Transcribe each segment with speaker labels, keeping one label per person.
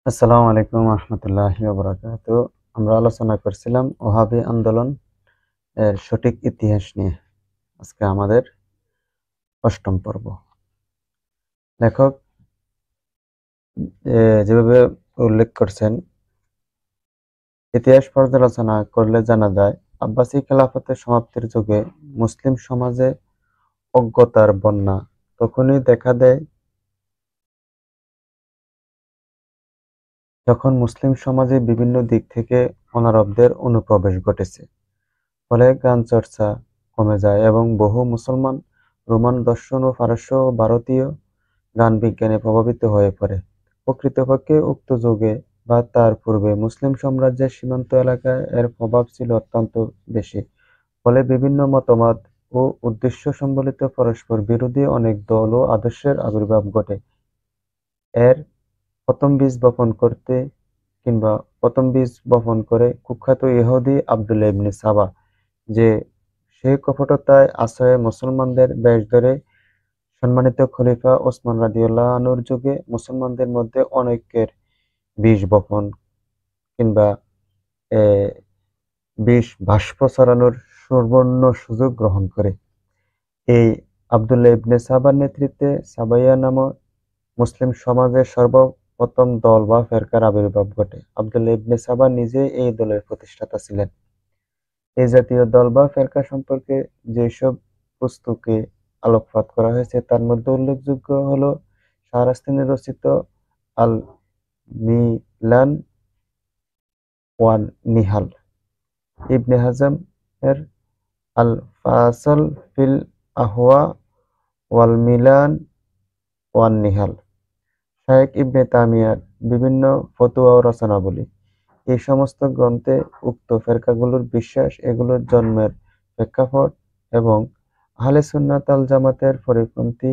Speaker 1: আসসালামু আলাইকুম রহমতুল্লাহি ওয়া বারাকাতুহু। আমরা আলোচনা করছিলাম ওহাবী আন্দোলন এর সঠিক ইতিহাস নিয়ে। আজকে আমাদের অষ্টম পর্ব। লেখক যেভাবে উল্লেখ করছেন, ইতিহাস পর্যালোচনা করলে জানা যায় আব্বাসী খেলাফতের সমাপ্তির যুগে মুসলিম সমাজে অজ্ঞতার বন্যা তখনই দেখা দেয় যখন মুসলিম সমাজে বিভিন্ন দিক থেকে অনারবদের অনুপ্রবেশ ঘটেছে। ফলে গান চর্চা কমে যায় এবং বহু মুসলমান রোমান দর্শন ও ফারস্য ও ভারতীয় গান বিজ্ঞানে প্রভাবিত হয়ে পড়ে। প্রকৃতপক্ষে উক্ত যুগে বা তার পূর্বে মুসলিম সাম্রাজ্যের সীমান্ত এলাকায় এর প্রভাব ছিল অত্যন্ত বেশি। ফলে বিভিন্ন মতবাদ ও উদ্দেশ্য সম্বলিত পরস্পর বিরোধী অনেক দল ও আদর্শের আবির্ভাব ঘটে। এর প্রথম বীজ বপন করতে কিংবা প্রথম বীজ বপন করে কুখ্যাত ইহুদি আব্দুল্লাহ ইবনে সাবা, যে সে কপটতায় আশ্রয়ে মুসলমানদের বেশ ধরে সম্মানিত খলিফা ওসমান রাদিয়াল্লাহু আনহুর যুগে মুসলমানদের মধ্যে অনৈক্যের বীজ বপন কিংবা এ বীজ বাষ্প ছড়ানোর সুবর্ণ সুযোগ গ্রহণ করে। এই আব্দুল্লাহ ইবনে সাবার নেতৃত্বে সাবাইয়া নামক মুসলিম সমাজের সর্বপ্রথম দল বা ফেরকার আবির্ভাব ঘটে। আব্দুল্লাহ ইবনে সাবা নিজে এই দলের প্রতিষ্ঠাতা ছিলেন। এই জাতীয় দল বা ফেরকা সম্পর্কে যেসব পুস্তকে আলোকপাত করা হয়েছে তার মধ্যে উল্লেখযোগ্য হলো শাহরাস্তানি রচিত আল মিলান ওয়ান নিহাল, ইবনে হাজম এর আল ফাসল ফিল আহওয়া ওয়াল মিলান ওয়ান নিহাল, শায়েখ ইবনে তামিয়ার বিভিন্ন ফতোয়া ও রচনাবলী। এই সমস্ত গ্রন্থে উক্ত ফেরকাগুলোর বিশ্বাস, এগুলোর জন্মের প্রেক্ষাপট এবং আহলে সুন্নাত আল জামাতের পরিপন্থী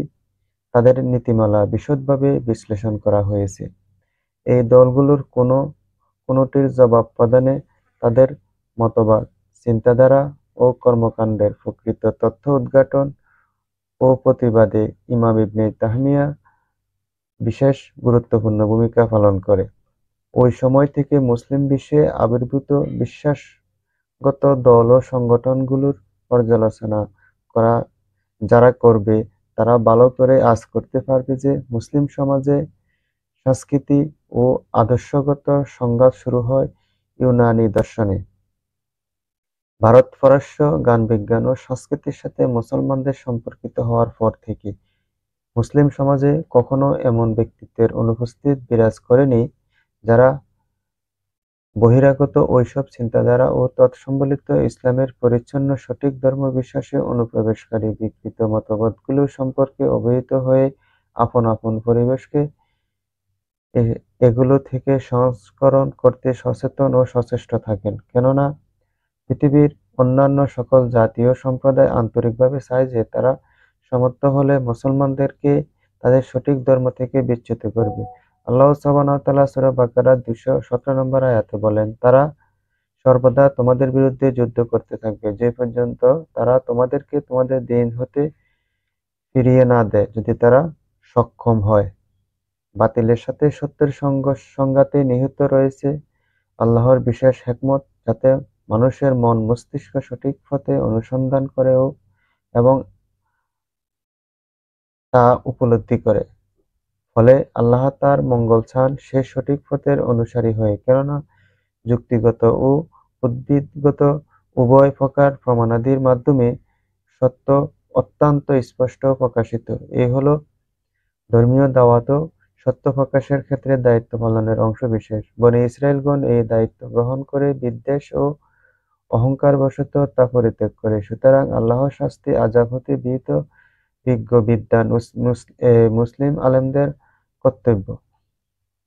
Speaker 1: তাদের নীতিমালা বিশদভাবে বিশ্লেষণ করা হয়েছে। এই দলগুলোর কোনোটির জবাব প্রদানে তাদের মতবাদ, চিন্তাধারা ও কর্মকাণ্ডের প্রকৃত তথ্য উদ্ঘাটন ও প্রতিবাদে ইমাম ইবনে তাহমিয়া বিশেষ গুরুত্বপূর্ণ ভূমিকা পালন করে। ওই সময় থেকে মুসলিম বিশ্বে আবির্ভূত বিশ্বাসগত দল ও সংগঠনগুলোর পর্যালোচনা করা যারা করবে তারা ভালো করে আঁচ করতে পারবে যে মুসলিম সমাজে সংস্কৃতি ও আদর্শগত সংঘাত শুরু হয় ইউনানি দর্শনে। ভারত-পারস্য গান বিজ্ঞান ও সংস্কৃতির সাথে মুসলমানদের সম্পর্কিত হওয়ার পর থেকে মুসলিম সমাজে কখনো এমন ব্যক্তিত্বের অনুপস্থিত বিরাজ করেনি যারা বহিরাগত ঐসব চিন্তাধারা ও তৎসম্বলিত ইসলামের পরিচ্ছন্ন সঠিক ধর্মবিশ্বাসে অনুপ্রবেশকারী বিকৃত মতবাদগুলো সম্পর্কে অবহিত হয়ে আপন আপন পরিবেশকে এগুলো থেকে সংস্করণ করতে সচেতন ও সচেষ্ট থাকেন। কেননা পৃথিবীর অন্যান্য সকল জাতি ও সম্প্রদায় আন্তরিকভাবে চায় যে তারা সমর্থ হলে মুসলমানদেরকে তাদের সঠিক ধর্ম থেকে বিচ্যুত করবে। আল্লাহ সুবহানাহু ওয়া তাআলা সূরা বাকারার 217 নম্বর আয়াতে বলেন, তারা সর্বদা তোমাদের বিরুদ্ধে যুদ্ধ করতে থাকবে যে পর্যন্ত তারা তোমাদেরকে তোমাদের দ্বীন হতে ফিরিয়ে না দেয়, যদি তারা সক্ষম হয়। বাতিলের সাথে সত্যের সংঘাতে নিহিত রয়েছে আল্লাহর বিশেষ হিকমত, যাতে মানুষের মন মস্তিষ্ক সঠিক পথে অনুসন্ধান করে এবং তা উপলব্ধি করে। ফলে আল্লাহ তার মঙ্গল চান সে সঠিক পথের অনুসারী হয়ে। কেননা যুক্তিগত ও উদ্ভিদগত উভয় প্রকার প্রমাণাদির মাধ্যমে সত্য অত্যন্ত স্পষ্ট প্রকাশিত। এই হলো ধর্মীয় দাওয়াত ও সত্য প্রকাশের ক্ষেত্রে দায়িত্ব পালনের অংশবিশেষ। বনী ইসরাঈলগণ এই দায়িত্ব গ্রহণ করে বিদ্বেষ ও অহংকারবশত তা পরিত্যাগ করে। সুতরাং আল্লাহর শাস্তি আযাব হতে ভীত বিজ্ঞ বিদ্বান মুসলিম আলেমদের কর্তব্য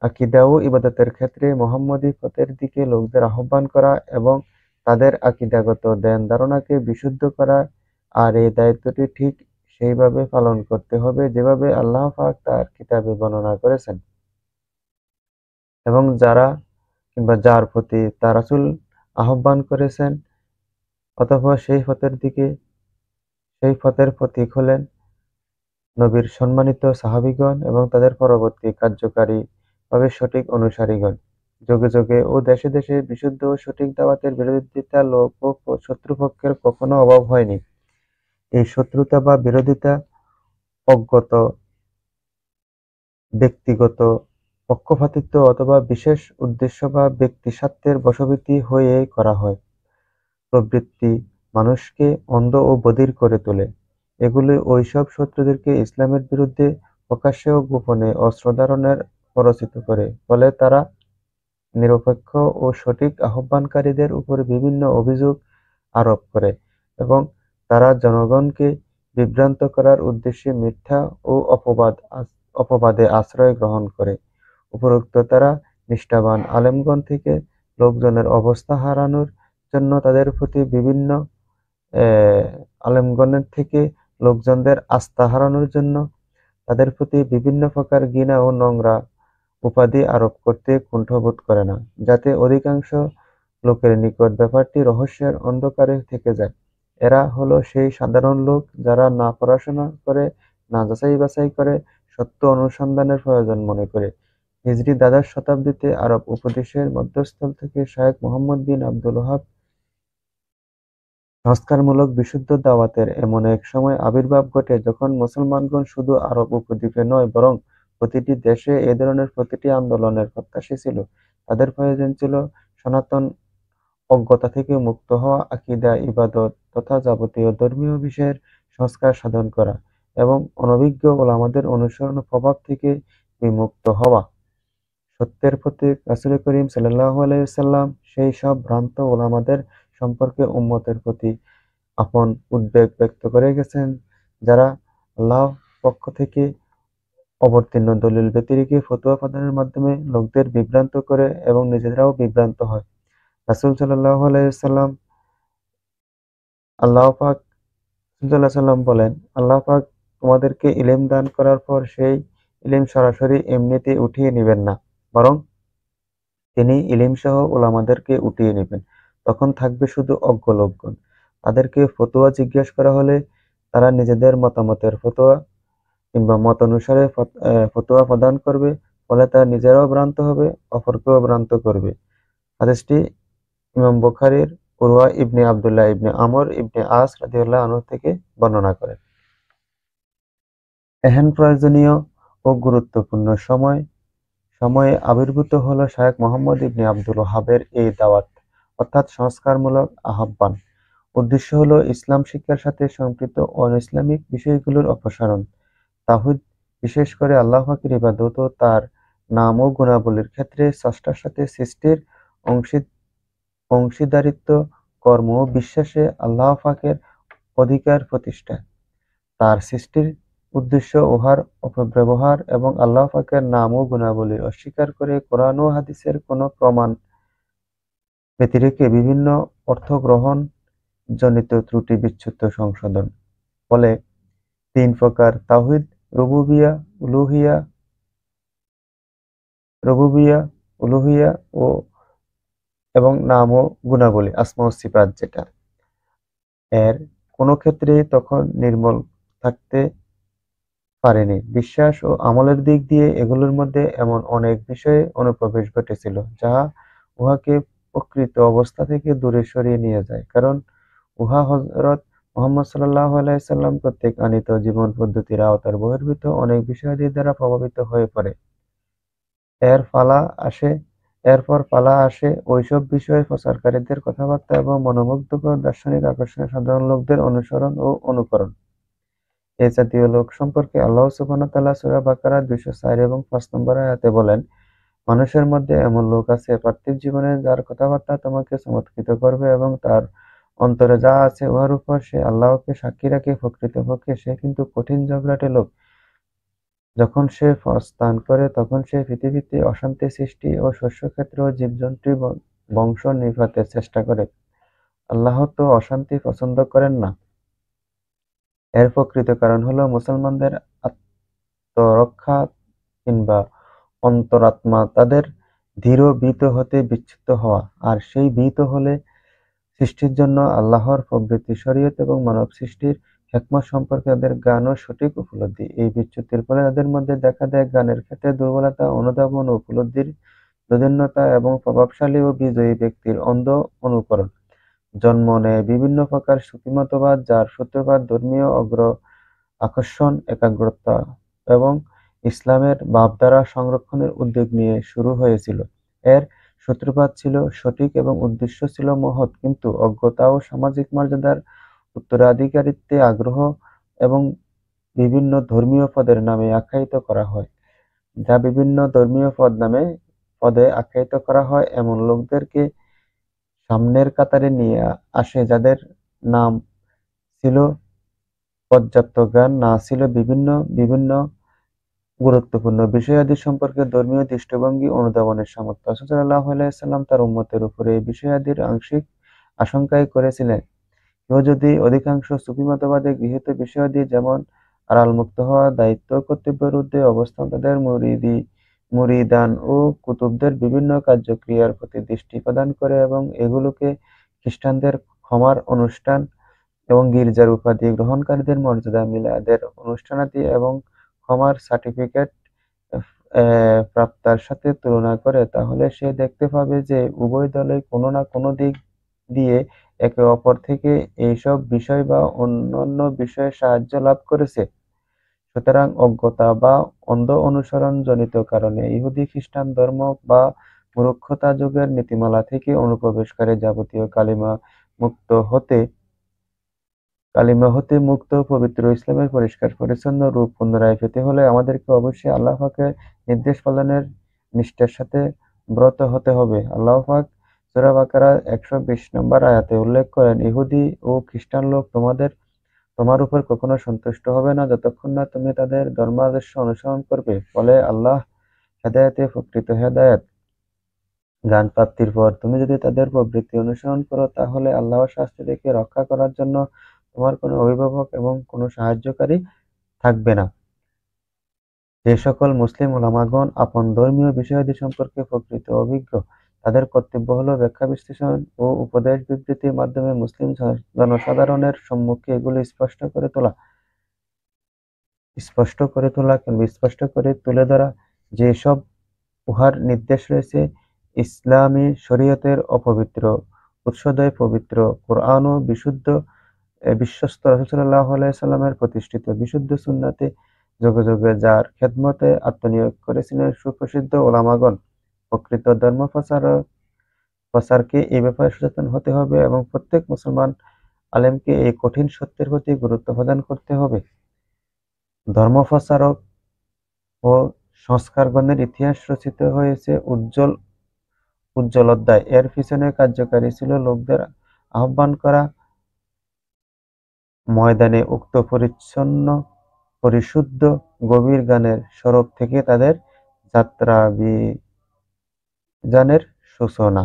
Speaker 1: আকীদা ও ইবাদতের ক্ষেত্রে মুহাম্মদী পথের দিকে লোকদের আহ্বান করা এবং তাদের আকীদাগত ধ্যান ধারণাকে বিশুদ্ধ করা। আর এই দায়িত্বটি ঠিক সেইভাবে পালন করতে হবে যেভাবে আল্লাহ পাক তার কিতাবে বর্ণনা করেছেন এবং যার প্রতি তার রাসূল আহ্বান করেছেন, অতঃপর সেই পথের প্রতীক হলেন নবীর সম্মানিত সাহাবীগণ এবং তাদের পরবর্তী কার্যকারী ভাবে সঠিক অনুসারীগণ। যুগে যুগে ও দেশে দেশে বিশুদ্ধ ও সঠিক দাওয়াতের বিরোধিতা লোক ও শত্রুপক্ষের কখনো অভাব হয়নি। এই শত্রুতা বা বিরোধিতা অজ্ঞত, ব্যক্তিগত পক্ষপাতিত্ব অথবা বিশেষ উদ্দেশ্য বা ব্যক্তিস্বার্থের বশবর্তী হয়ে করা হয়। প্রবৃত্তি মানুষকে অন্ধ ও বধির করে তোলে। এগুলি ওইসব শত্রুদেরকে ইসলামের বিরুদ্ধে প্রকাশ্যে ও গোপনে অস্ত্র ধারণের প্ররোচিত করে। ফলে তারা নিরপেক্ষ ও সঠিক আহ্বানকারীদের উপর বিভিন্ন অভিযোগ আরোপ করে এবং তারা জনগণকে বিভ্রান্ত করার উদ্দেশ্যে মিথ্যা ও অপবাদে আশ্রয় গ্রহণ করে। উপরোক্ত তারা নিষ্ঠাবান আলেমগণ থেকে লোকজনের অবস্থা হারানোর জন্য তাদের প্রতি বিভিন্ন আলেমগণের থেকে লোকজনদের আস্থা হারানোর জন্য তাদের প্রতি বিভিন্ন প্রকার ঘৃণা ও নোংরা উপাধি আরোপ করতে কুণ্ঠাবোধ করে না, যাতে অধিকাংশ লোকের নিকট ব্যাপারটি রহস্যের অন্ধকারে থেকে যায়। এরা হলো সেই সাধারণ লোক যারা না পড়াশোনা করে, না যাচাই বাছাই করে, সত্য অনুসন্ধানের প্রয়োজন মনে করে। হিজরি দ্বাদশ শতাব্দীতে আরব উপদেশের মধ্যস্থল থেকে শায়েখ মুহাম্মদ বিন আব্দুল ওহাব সংস্কারমূলক বিশুদ্ধ দাওয়াতের এমন এক সময় আবির্ভাব ঘটে যখন মুসলমানগণ শুধু আরব উপদ্বীপে নয় বরং প্রতিটি দেশে এ ধরনের প্রতিটি আন্দোলনের প্রত্যাশী ছিল। তাদের প্রয়োজন ছিল সনাতন অজ্ঞতা থেকে মুক্ত হওয়া, আকীদা, ইবাদত তথা যাবতীয় ধর্মীয় বিষয়ের সংস্কার সাধন করা এবং অনভিজ্ঞ উলামাদের অনুসরণ ও প্রভাব থেকে বিমুক্ত হওয়া। সত্যের প্রতীক রাসূল করিম সাল্লাল্লাহু আলাইহি ওয়াসাল্লাম সেই সব ভ্রান্ত উলামাদের সম্পর্কে উম্মতের প্রতি আপন উদ্বেগ ব্যক্ত করে গেছেন, যারা আল্লাহর পক্ষ থেকে অবতীর্ণ দলিল ব্যতিরেকে ফতোয়া প্রদানের মাধ্যমে লোকদের বিভ্রান্ত করে এবং নিজেরাও বিভ্রান্ত হয়। রাসূল সাল্লাল্লাহু আলাইহি ওয়াসাল্লাম আল্লাহ পাক সাল্লাম বলেন, আল্লাহ পাক তোমাদেরকে ইলম দান করার পর সেই ইলম সরাসরি এমনিতেই উঠিয়ে নেবেন না, বরং তিনি ইলমসহ উলামাদেরকে উঠিয়ে নেবেন। তখন থাকবে শুধু অজ্ঞ লোকগণ। তাদেরকে ফতোয়া জিজ্ঞেস করা হলে তারা নিজেদের মতামতের ফতোয়া কিংবা মত অনুসারে ফতোয়া প্রদান করবে, ফলে তারা নিজেরাও ভ্রান্ত হবে, অপরকেও ভ্রান্ত করবে। হাদিসটি ইমাম বুখারীর উরওয়া ইবনে আব্দুল্লাহ ইবনে আমর ইবনে আস রাদিয়াল্লাহু আনহু থেকে বর্ণনা করেন। এহেন প্রয়োজনীয় ও গুরুত্বপূর্ণ সময়ে আবির্ভূত হলো শায়েখ মুহাম্মদ ইবনে আব্দুল ওহাবের এই দাওয়াত, অর্থাৎ সংস্কারমূলক আহ্বান। উদ্দেশ্য হলো ইসলাম শিক্ষার সাথে সম্পৃক্ত অন-ইসলামিক বিষয়গুলোর অপসারণ, তাওহীদ বিশেষ করে আল্লাহ পাকের ইবাদত ও তার নাম ও গুণাবলীর ক্ষেত্রে স্রষ্টার সাথে সৃষ্টির অংশীদারিত্ব, কর্ম ও বিশ্বাসে আল্লাহ পাকের অধিকার প্রতিষ্ঠা, তার সৃষ্টির উদ্দেশ্য উহার অপব্যবহার এবং আল্লাহ পাকের নাম ও গুণাবলী অস্বীকার করে কোরআন ও হাদিসের কোন প্রমাণ ব্যতিরেকে বিভিন্ন অর্থ গ্রহণ জনিত ত্রুটি বিচ্যুত সংশোধন। ফলে তিন প্রকার তাওহীদ, রুবুবিয়া, উলুহিয়া ও এবং নাম ও গুণাবলী, আসমা ও সিফাত যেটা, এর কোনো ক্ষেত্রেই তখন নির্মল থাকতে পারেনি। বিশ্বাস ও আমলের দিক দিয়ে এগুলোর মধ্যে এমন অনেক বিষয়ে অনুপ্রবেশ ঘটেছিল যাহা উহাকে প্রকৃত অবস্থা থেকে দূরে সরিয়ে নিয়ে যায়, কারণ উহা হযরত মুহাম্মদ সাল্লাল্লাহু আলাইহি সাল্লাম কর্তৃক আনীত জীবন পদ্ধতির আওতার বহির্ভূত অনেক বিষয়াদি দ্বারা প্রভাবিত হয়ে পড়ে। এরপর পালা আসে ওইসব বিষয়ে প্রচারকারীদের কথাবার্তা এবং মনোমুগ্ধকর দার্শনিক আকর্ষণে সাধারণ লোকদের অনুসরণ ও অনুকরণ। এই জাতীয় লোক সম্পর্কে আল্লাহ সুবহানাহু ওয়া তাআলা সূরা বাকারা ২০৪ এবং ৫ নম্বর আয়াতে বলেন, মানুষের মধ্যে এমন লোক আছে পার্থিব জীবনে যার কথাবার্তা তোমাকে চমৎকৃত করবে এবং তার অন্তরে যা আছে উহার উপর সে আল্লাহকে সাক্ষী রাখে, প্রকৃতপক্ষে সে কিন্তু কঠিন ঝগড়াটে লোক। যখন সে প্রস্থান করে তখন সে পৃথিবীতে অশান্তি সৃষ্টি ও শস্যক্ষেত্র ও জীবজন্তুর বংশ নিপাতের চেষ্টা করে। আল্লাহ তো অশান্তি পছন্দ করেন না। এর প্রকৃত কারণ হলো মুসলমানদের আত্মরক্ষা কিংবা অন্তরাত্মা তাদের ধীর ভীত হতে বিচ্যুত হওয়া, আর সেই ভীত হলে সৃষ্টির জন্য আল্লাহর প্রবৃত্তি শরীয়ত এবং মানব সৃষ্টির হেকমত সম্পর্কে তাদের জ্ঞান ও সঠিক উপলব্ধি। এই বিচ্যুতির ফলে তাদের মধ্যে দেখা দেয় জ্ঞানের ক্ষেত্রে দুর্বলতা, অনুধাবন ও উপলব্ধির দোদুল্যতা এবং প্রভাবশালী ও বিজয়ী ব্যক্তির অন্ধ অনুকরণ। জন্ম নেয় বিভিন্ন প্রকার সুফি মতবাদ, যার সূত্রপাত ধর্মীয় আকর্ষণ, একাগ্রতা এবং ইসলামের ভাবধারা সংরক্ষণের উদ্যোগ নিয়ে শুরু হয়েছিল। এর সূত্রপাত ছিল সঠিক এবং উদ্দেশ্য ছিল মহৎ, কিন্তু অজ্ঞতা ও সামাজিক মর্যাদার উত্তরাধিকারিত্বে আগ্রহ এবং বিভিন্ন ধর্মীয় পদের নামে আখ্যায়িত করা হয়। যা বিভিন্ন ধর্মীয় পদে আখ্যায়িত করা হয় এমন লোকদেরকে সামনের কাতারে নিয়ে আসে, যাদের নাম ছিল পর্যাপ্ত জ্ঞান, না ছিল বিভিন্ন বিভিন্ন গুরুত্বপূর্ণ বিষয়াদি সম্পর্কে ধর্মীয় দৃষ্টিভঙ্গি অনুধাবনের সামর্থ্য। রাসূল সাল্লাল্লাহু আলাইহি ওয়াসাল্লাম তার উম্মতের উপরে এই বিষয়াদির আংশিক আশঙ্কাই করেছিলেন। কেউ যদি অধিকাংশ সুফি মতবাদে গৃহীত বিষয়াদি যেমন আড়ালমুক্ত হওয়া, দায়িত্ব ও কর্তব্যের ঊর্ধ্বে অবস্থান, তাদের মুরিদান ও কুতুবদের বিভিন্ন কার্যক্রিয়ার প্রতি দৃষ্টি প্রদান করে এবং এগুলোকে খ্রিস্টানদের ক্ষমার অনুষ্ঠান এবং গির্জার উপাধি গ্রহণকারীদের মর্যাদা, মিলাদের অনুষ্ঠানাদি এবং ক্ষমার সার্টিফিকেট প্রাপ্তার সাথে তুলনা করে, তাহলে সে দেখতে পাবে যে উভয় দলই কোনো না কোনো দিক দিয়ে একে অপর থেকে এইসব বিষয় বা অন্যান্য বিষয়ে সাহায্য লাভ করেছে। সুতরাং অজ্ঞতা বা অন্ধ অনুসরণ জনিত কারণে ইহুদি খ্রিস্টান ধর্ম বা মূর্খতা যুগের নীতিমালা থেকে অনুপ্রবেশকারী যাবতীয় কালিমা হতে মুক্ত পবিত্র ইসলামের পরিষ্কার পরিচ্ছন্ন রূপ পুনরায় পেতে হলে আমাদেরকে অবশ্যই আল্লাহ পাকের নির্দেশ পালনের নিষ্ঠার সাথে ব্রত হতে হবে। আল্লাহ পাক সূরা বাকারা 120 নম্বর আয়াতে উল্লেখ করেন, ইহুদি ও খ্রিস্টান লোক তোমার উপর কখনো সন্তুষ্ট হবে না যতক্ষণ না তুমি তাদের ধর্মাদর্শ অনুসরণ করবে। ফলে আল্লাহ হেদায়েতে প্রকৃত হেদায়েত জ্ঞান প্রাপ্তির পর তুমি যদি তাদের প্রবৃত্তি অনুসরণ করো, তাহলে আল্লাহর শাস্তি থেকে রক্ষা করার জন্য তোমার কোনো অভিভাবক এবং কোনো সাহায্যকারী থাকবে না। যে সকল মুসলিম উলামাগণ আপন ধর্মীয় বিষয়াদি সম্পর্কে প্রকৃত অভিজ্ঞ, তাদের কর্তব্য হলো ব্যাখ্যা বিশ্লেষণ ও উপদেশ বিবৃতির মাধ্যমে মুসলিম জনসাধারণের সম্মুখে এগুলো স্পষ্ট করে তুলে ধরা, যেসব উহার নির্দেশ রয়েছে ইসলামী শরীয়তের অপবিত্র উৎসদয় পবিত্র কোরআন ও বিশ্বস্ত রাসূল সাল্লাল্লাহু আলাইহি সাল্লামের প্রতিষ্ঠিত বিশুদ্ধ সুন্নাতে যুগে যুগে যার খেদমতে আত্মনিয়োগ করেছিলেন সুপ্রসিদ্ধ উলামাগণ। প্রকৃত ধর্ম প্রচারকে এই ব্যাপারে সচেতন হতে হবে এবং প্রত্যেক মুসলমান আলেমকে এই কঠিন সত্যের প্রতি গুরুত্ব প্রদান করতে হবে। ধর্মপ্রচারক ও সংস্কারগণের ইতিহাস রচিত হয়েছে উজ্জ্বল অধ্যায়। এর পিছনে কার্যকারী ছিল লোকদের আহ্বান করা, ময়দানে উক্ত পরিশুদ্ধ গভীর জ্ঞানের স্বরূপ থেকে তাদের যাত্রাভিযানের সূচনা।